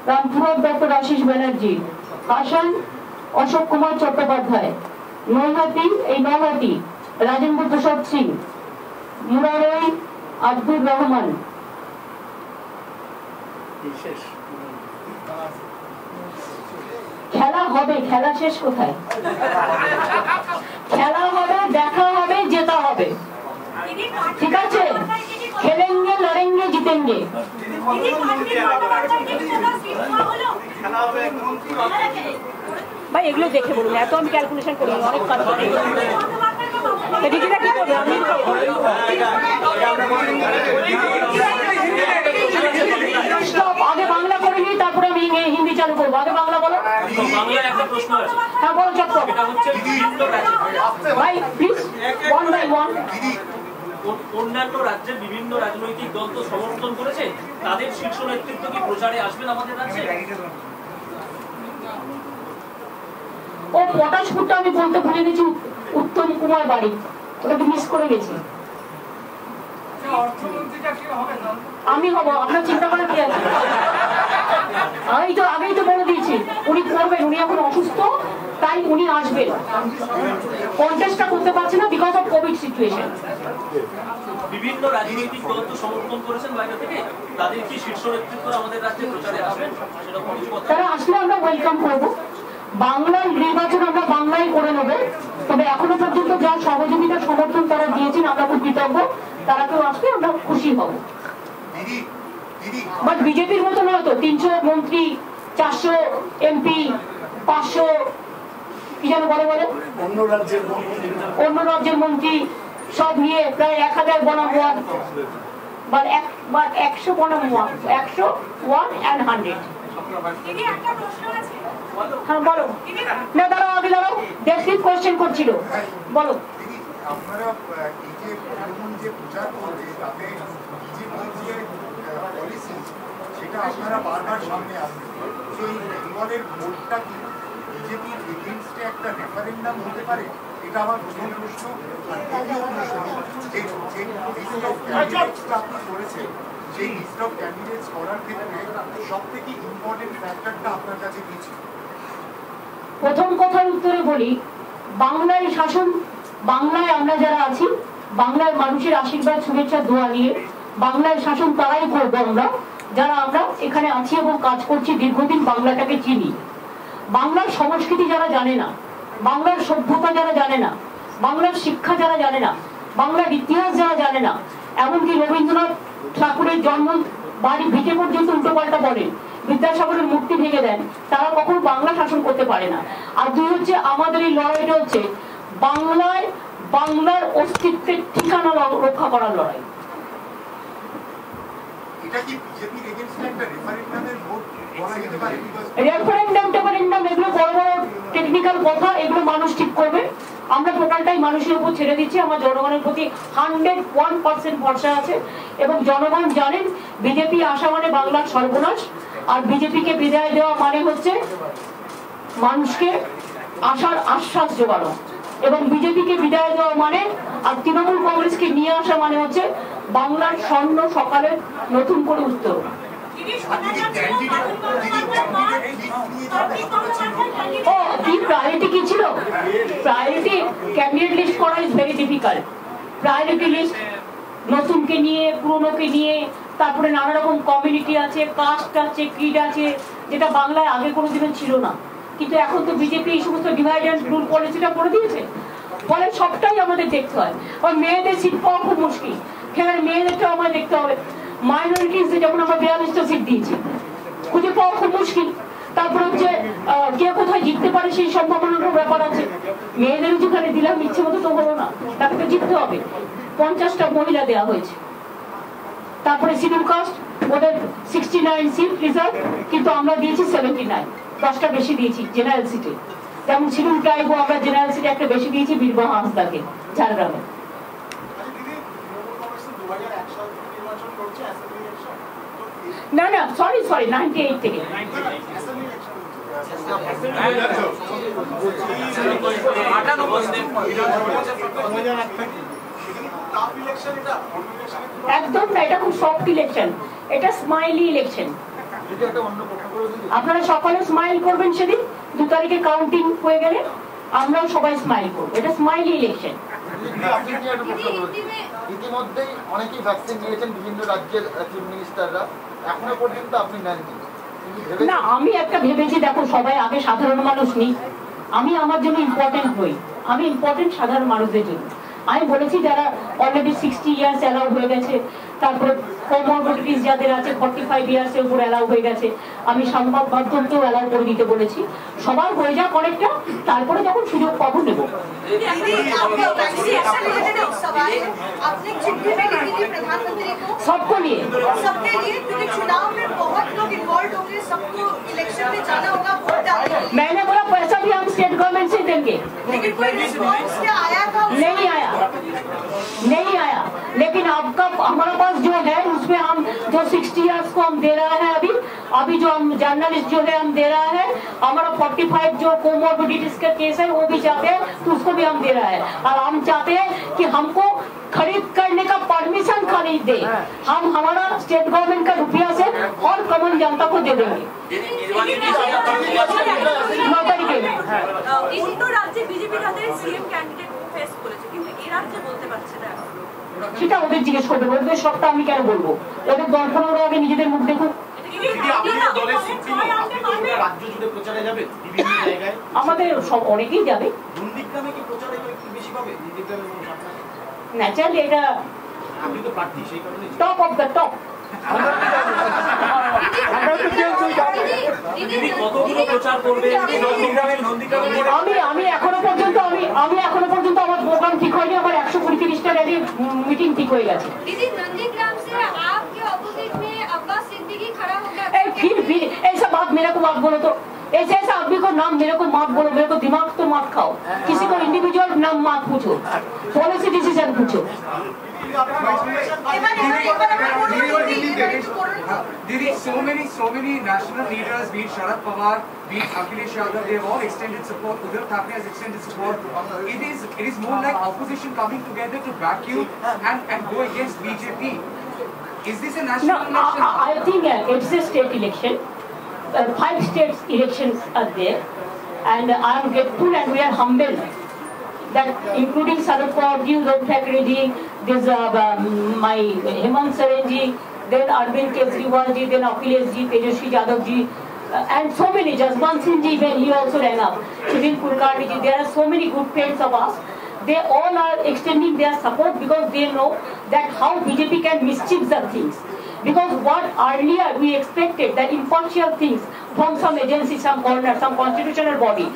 রামপুরহাট ডক্টর আশিস ব্যানার্জি, আসাম অশোক কুমার চট্টোপাধ্যায়, নৈহাটি রাজেন্দ্র প্রসাদ সিং, মুরারই আব্দুর রহমান। খেলা হবে, খেলা শেষ কোথায়? খেলা হবে, দেখা হবে, জেতা হবে, ঠিক আছে? খেলেঙ্গে লড়েঙ্গে জিতেঙ্গে। ভাই এগুলো দেখে বলুন, এত আমি ক্যালকুলেশন করি অনেক কাজ করে। দিদিরা কি করবে? আমি আগে বাংলা করে নিই, তারপরে আমি হিন্দি চালু করবো। আগে বাংলা বলো। হ্যাঁ বলো চক্কর। ভাই প্লিজ ওয়ান বাই ওয়ান। অন্যান্য রাজ্যের বিভিন্ন রাজনৈতিক দল তো সমর্থন করেছে, তাদের শীর্ষ নেতৃত্ব কি প্রচারে আসবেন আমাদের রাজ্যে? ও পটাশপুরটা আমি বলতে ভুলে গেছি, উত্তম কুমার বাড়ি, ওটাকে মিস করে গেছি। আমি হবো, আপনার চিন্তা করার কি আছে? আগেই তো বলে দিয়েছি উনি করবেন, উনি এখন অসুস্থ, তাই উনি আসবেন। কন্টেস্টটা করতে পারছে না বিকজ অফ কোভিড সিচুয়েশন। বিভিন্ন রাজনৈতিক দল তো সমর্থন করেছেন বাইরে থেকে, তাদের কি শীর্ষ নেতৃত্ব আমাদের রাজ্যে প্রচারে আসবেন? সেরকম কিছু কথা তারা আসলে আমরা ওয়েলকাম করবো। বাংলার নির্বাচন আমরা বাংলায় করে নেবো, তবে এখনো পর্যন্ত যা সহযোগিতা সমর্থন তারা দিয়েছেন আমরা খুব কৃতজ্ঞ। তারা কেউ আসলে আমরা খুশি হব। বাট বিজেপির মতো নয় তো, 300 মন্ত্রী, 400 এমপি, 500 কি যেন বলে অন্য রাজ্যের মন্ত্রী সব নিয়ে প্রায় 1000 বনাম 1 বা 100 বনাম 1, 101 and 100। হ্যাঁ বলো। না দাঁড়াও, আগে দাঁড়াও, ডেসক্রিপ কোয়েশ্চেন করছিল, বলো। আপনারা এই যে তৃণমূল যে প্রচার করবে, তাতে বিজেপির যে পলিসি সেটা আপনারা বারবার সামনে আসবে। সেই বেঙ্গলের ভোটটা কি বিজেপির এগেইনস্টে একটা রেফারেন্ডাম হতে পারে? এটা আমার প্রথম প্রশ্ন। আর দ্বিতীয় প্রশ্ন, যে লিস্ট অফ ক্যান্ডিডেটসটা আপনি করেছেন, সেই লিস্ট অফ ক্যান্ডিডেটস করার ক্ষেত্রে সব থেকে ইম্পর্টেন্ট ফ্যাক্টরটা আপনার কাছে কি ছিল? প্রথম কথার উত্তরে বলি, বাংলার শাসন, বাংলায় আমরা যারা আছি, বাংলার মানুষের আশীর্বাদ শুভেচ্ছা দোয়া নিয়ে বাংলার শাসন তারাই করবো আমরা, যারা আমরা এখানে আছি এবং কাজ করছি দীর্ঘদিন, বাংলাটাকে চিনি। বাংলার সংস্কৃতি যারা জানে না, বাংলার সভ্যতা যারা জানে না, বাংলার শিক্ষা যারা জানে না, বাংলার ইতিহাস যারা জানে না, এমনকি রবীন্দ্রনাথ ঠাকুরের জন্ম বাড়ি ভিটে পর্যন্ত উল্টোপাল্টা বলেন, বিদ্যাসাগরের মূর্তি ভেঙে দেন, তারা কখনো বাংলা শাসন করতে পারে না। আর দুই হচ্ছে, আমাদের এই লড়াইটা হচ্ছে বাংলার অস্তিত্বের ঠিকানা রক্ষা করার লড়াই। এটা কি বিজেপির এগেইনস্টে একটা রেফারেন্ডামের ভোট বলা যেতে পারে? রেফারেন্ডাম এগুলো বড় বড় টেকনিক্যাল কথা, এগুলো মানুষ ঠিক করবে। আমরা টোটালটাই মানুষের উপর ছেড়ে দিচ্ছি। আমার জনগণের প্রতি 101% ভরসা আছে এবং জনগণ জানেন বিজেপি আসা মানে বাংলার সর্বনাশ, আর বিজেপিকে বিদায় দেওয়া মানে হচ্ছে মানুষকে আসার আশ্বাস জোগানো, এবং বিজেপিকে বিদায় দেওয়া মানে, আর তৃণমূল কংগ্রেসকে নিয়ে আসা মানে হচ্ছে বাংলার স্বর্ণ সকালে নতুন করে উত্তর। ও কি প্রায়োরিটি কি ছিল? প্রায়োরিটি ক্যান্ডিডেট লিস্ট করা is very difficult. Priority list নতুনকে নিয়ে, পুরনোকে নিয়ে, তারপরে নানা রকম কমিউনিটি আছে, কাস্ট আছে, ক্রিড আছে, যেটা বাংলায় আগে কোনোদিনও ছিল না। কিন্তু এখন তো বিজেপি এই সমস্ত ডিভাইড অ্যান্ড রুল পলিসিটা করে দিয়েছে, ফলে সবটাই আমাদের দেখতে হয়। আর মেয়েদের সিট পাওয়া খুব মুশকিল, সেখানে মেয়েদেরটাও আমায় দেখতে হবে। মাইনরিটিস যেমন আমরা 42টা সিট দিয়েছি, খুঁজে পাওয়া খুব মুশকিল। তারপর হচ্ছে কে কোথায় জিততে পারে সেই সম্ভাবনার ব্যাপার আছে। মেয়েদেরও যেখানে দিলাম ইচ্ছে মতো তো হলো না, তাকে তো জিততে হবে। 50টা মহিলা দেওয়া হয়েছে। তারপরে শিডিউল কাস্ট ওদের 69 সিট রিজার্ভ, কিন্তু আমরা দিয়েছি 79, 10টা বেশি দিয়েছি জেনারেল সিটে। যেমন শিডিউল ট্রাইবও আমরা জেনারেল সিটে একটা বেশি দিয়েছি বীরবাহা হাঁসদাকে ঝাড়গ্রামে। না না সরি 98 থেকে। একদম না, এটা খুব সফট ইলেকশন, এটা স্মাইলি ইলেকশন। আপনারা সকলে স্মাইল করবেন সেদিন 2 তারিখে কাউন্টিং হয়ে গেলে আমরাও সবাই স্মাইল করবো। এটা স্মাইলি ইলেকশন। ইতিমধ্যেই অনেকেই ভ্যাকসিন নিয়েছেন বিভিন্ন রাজ্যের চিফ মিনিস্টাররা, এখনো পর্যন্ত আপনি নেননি। না আমি একটা ভেবেছি, দেখো সবাই আগে সাধারণ মানুষ নেই, আমি আমার জন্য ইম্পর্টেন্ট হই, আমি ইম্পর্টেন্ট সাধারণ মানুষদের জন্য। আমি বলেছি যারা অলরেডি 60 ইয়ার্স অ্যালাউ হয়ে গেছে, তারপরে কোমরবিডিটিস যাদের আছে 45 ইয়ার্স এর উপর অ্যালাউ হয়ে গেছে, আমি সংবাদ মাধ্যমকেও অ্যালাউ করে দিতে বলেছি। সবার হয়ে যাক অনেকটা, তারপরে যখন সুযোগ পাবো নেব। सबको लिए सबके लिए, क्योंकि चुनाव में बहुत लोग इन्वॉल्व होंगे, सबको इलेक्शन में जाना होगा, वोट डालना। मैंने बोला पैसा भी हम स्टेट गवर्नमेंट से देंगे, लेकिन कोई रिस्पॉन्स क्या आया था? नहीं आया, नहीं आया। लेकिन आपका हमारे पास जो है उसमें हम जो 60 इयर्स को हम दे रहा है, अभी जो हम जर्नलिस्ट जो है हम दे रहा है, हमारा 45 जो कोमोर्बिडिटीज का केस है वो भी चाहते हैं तो उसको भी हम दे रहा है। और हम चाहते हैं कि हमको खरीद करने का परमिशन खरीद दे, हम हमारा स्टेट गवर्नमेंट का रुपया से और कॉमन जनता को दे देंगे। রাজ্যে বিজেপি তাদের সিএম ক্যান্ডিডেট ফেস করেছে, কিন্তু এই রাজ্যে বলতে পারছে না। সেটা ওদের জিজ্ঞেস করবে, ওদের সবটা আমি কেন বলবো? ওদের দর্পণ ওরা আগে নিজেদের মুখ দেখুক। আমাদের সব অনেকেই যাবে, ন্যাচারালি এটা টপ অফ দ্য টপ। আমি এখনো পর্যন্ত আমার প্রোগ্রাম ঠিক হয়নি, আমার 135টা রেডি মিটিং ঠিক হয়ে গেছে। फिर ऐसा बात मेरे को मत बोलो, तो ऐसे ऐसा आदमी को नाम मेरे को मत बोलो, मेरे को दिमाग तो मत खाओ, किसी को इंडिविजुअल नाम मत पूछो, पॉलिसी डिसीजन पूछो। Didi, so many national leaders, be it Sharad Pawar, be it Akhilesh Yadav, they have all extended support. Uddhav Thackeray has extended support. It is more like opposition coming together to back you and go against BJP. Is this a national election? I think it's a state election. 5 states elections are there, and I am grateful and we are humbled that including Sharad Pawar ji, Uddhav Thackeray ji, this my Hemant Soren ji, then Arvind Kejriwal ji, then Akhilesh ji, Tejaswi Yadav ji, and so many, Jaswant Singh ji, when he also ran up, Sudhir Kulkarni ji, there are so many good friends of us. They all are extending their support because they know that how BJP can mischief the things. Because what earlier we expected, that impartial things from some agency, some corner, some constitutional body.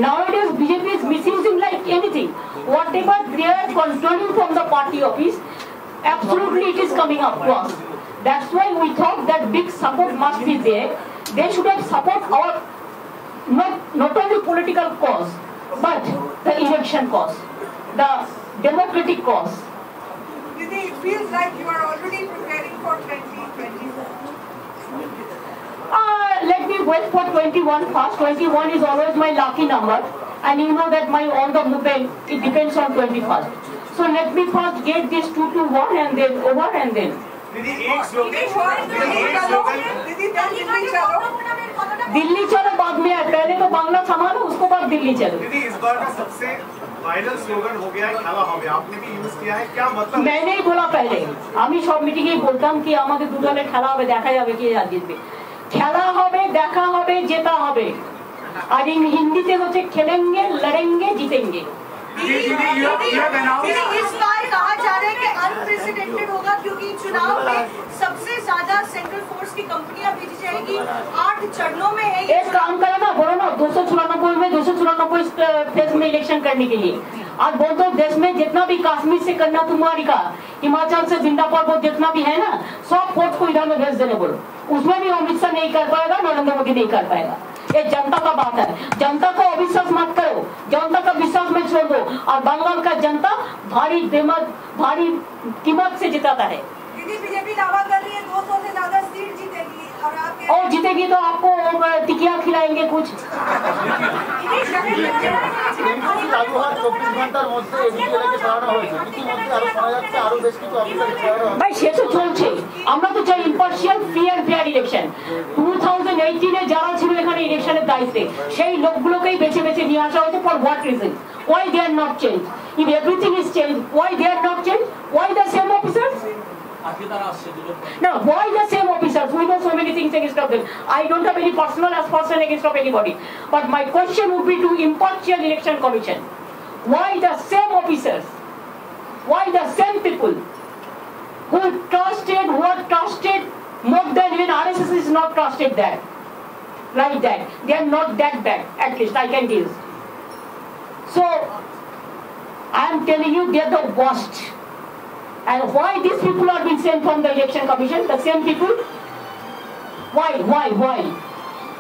Nowadays BJP is misusing like anything. Whatever they are controlling from the party office, absolutely it is coming up to us. That's why we thought that big support must be there. They should have support our not only political cause, but the election cause, the democratic cause. Didi, it feels like you are already preparing for 2024. Let me wait for 21 first. 21 is always my lucky number, and you know that my all the movement, it depends on 21st. So let me first get this 2 to 1 and then over and then. Delhi चलो बाद में है, पहले तो बांग्ला संभालो, उसको बाद दिल्ली चलो। दीदी इस बार का सबसे वायरल स्लोगन हो गया है খেলা হবে, आपने भी यूज किया है, क्या मतलब? मैंने ही बोला पहले, আমি সব মিটিংয়ে বলতাম কি আমাদের দু দলে খেলা হবে, দেখা যাবে কে জিতবে। খেলা হবে, দেখা হবে, জেতা হবে। আর হিন্দিতে হচ্ছে খেলেंगे, लड़ेंगे, जीतेंगे। इस बार कहा जा रहा है कि अनप्रेसिडेंटेड होगा क्योंकि चुनाव में सबसे ज्यादा सेंट्रल फोर्स की कंपनियां भेजी जाएगी, 8 चरणों में है ये। एक काम करो ना, बोलो ना 294 में 294 फेज में इलेक्शन करने के लिए। आज बोल दो देश में जितना भी कश्मीर से कन्याकुमारी का, हिमाचल से जिंदा पर्वत जितना भी है ना, सब फोर्स को इधर में भेज देने बोलो। उसमें भी अमित शाह नहीं कर पाएगा, नरेंद्र मोदी नहीं कर पाएगा। ये जनता का बात है, जनता को अविश्वास मत करो, जनता का विश्वास में छोड़ दो। और बंगाल का जनता भारी कीमत से जिताता है। दीदी बीजेपी दावा कर रही है 200 से ज्यादा सीट जीतेगी और आप और जीतेगी तो आपको टिकिया खिलाएंगे कुछ। চালু হওয়ার 24 ঘন্টার মধ্যে এনডিএকে সরানো হয়েছে, ইতিমধ্যে আরো শোনা যাচ্ছে আরো বেশ কিছু অফিসার সরানো হবে। ভাই সে তো চলছে, আমরা তো চাই impartial free and fair election. 2018 এ যারা ছিল এখানে ইলেকশনের দায়িত্বে, সেই লোকগুলোকেই বেছে বেছে নিয়ে আসা হয়েছে। For what reason? Why they are not changed? If everything is changed, why they are not changed? Why the same officers? আজকে তারা আসছে দুজন। No, why the same officers? We know so many things against of them. I don't have any personal aspersion against of anybody. But my question would be to impartial election commission. Why the same officers? Why the same people who are trusted more than even RSS is not trusted that? Like that. They are not that bad, at least I can guess. So, I am telling you they are the worst. And why these people are being sent from the election commission, the same people? Why?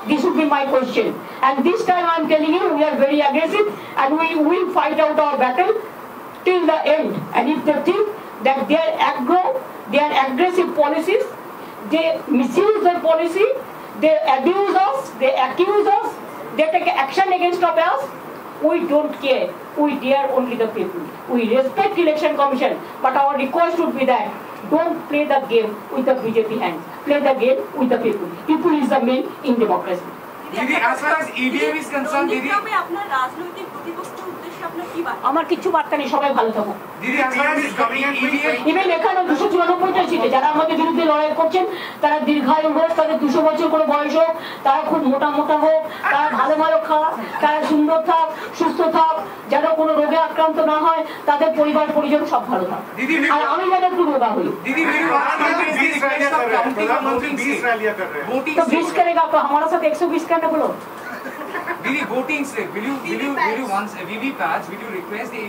This would be my question. And this time I am telling you, we are very aggressive and we will fight out our battle till the end. And if they think that their aggressive policies, they misuse their policy, they abuse us, they accuse us, they take action against us, we don't care. We dare only the people. We respect election commission, but our request would be that don't play the game with the BJP hands. Play the game with the people. People is the main in democracy. Didi, as far as EVM is concerned, Didi, আপনার রাজনৈতিক প্রতিপক্ষের উদ্দেশ্যে আপনার কি বার্তা? আমার কিছু বার্তা নেই, সবাই ভালো থাকুক। Didi, as far as EVM, even এখানে 294টা সিটে যারা আমাদের বিরুদ্ধে লড়াই করছেন, তারা দীর্ঘায়ু হোক, তাদের 200 বছর করে বয়স হোক, তারা খুব মোটা হোক, তারা ভালো খাক, তারা সুন্দর থাক, সুস্থ থাক, যেন কোনো রোগে আক্রান্ত না হয়, তাদের পরিবার পরিজন সব ভালো থাক। আর আমি যেন একটু রোগা হই। Didi, will you ask me to request of counting of voting slip? Voting तो 20 slip. करेगा तो हमारे साथ 120 करना बोलो। Didi, voting slip. Will you once VVPATs? Will you request the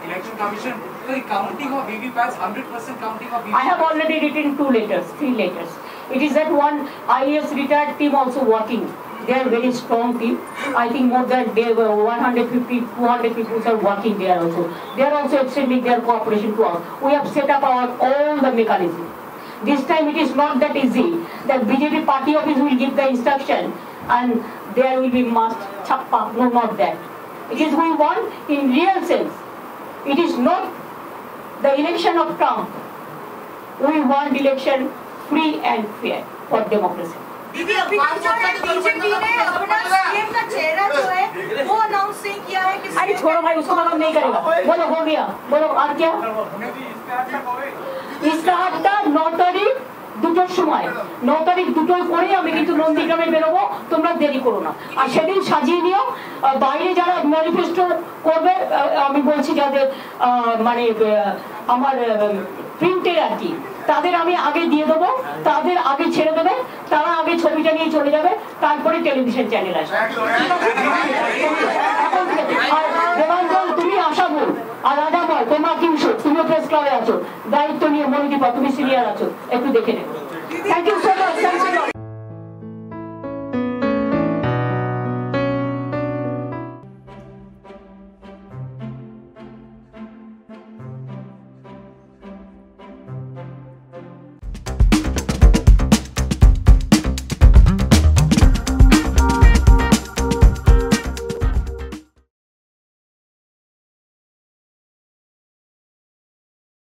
election commission for the counting of VVPATs, 100% counting of VVPATs? I have already written 3 letters. It is that one IAS retired team also working. They are very strong team. I think more than 150-200 people are working there also. They are also extending their cooperation to us. We have set up all the mechanism. This time it is not that easy. That BJP party office will give the instruction and there will be mass chappa. No, not that. It is we want in real sense. It is not the election of Trump. We want election free and fair for democracy. दीदी अभी कुछ जो है BJP ने अपना CM का चेहरा जो है वो अनाउंस नहीं किया है कि अरे छोड़ो भाई, उसको मतलब नहीं करेगा। बोलो हो गया, बोलो और क्या? ইস্তাহারটা 9 তারিখ 2টোর সময়, 9 তারিখ 2টোর পরে আমি কিন্তু নন্দীগ্রামে বেরোবো, তোমরা দেরি করো না। আর সেদিন সাজিয়ে নিও, বাইরে যারা ম্যানিফেস্টো করবে, আমি বলছি যাদের মানে আমার প্রিন্টের আর কি, তাদের আমি আগে দিয়ে দেবো, তাদের আগে ছেড়ে দেবে, তারা আগে ছবিটা নিয়ে চলে যাবে, তারপরে টেলিভিশন চ্যানেল আসবে। আর দেবাঞ্জন তুমি আশা বল, আর রাজা বল, তোমরা কিংশো, তুমিও প্রেস ক্লাবে আছো, দায়িত্ব নিয়ে মনোদীপা তুমি সিনিয়র আছো, একটু দেখে নেবো। Thank you so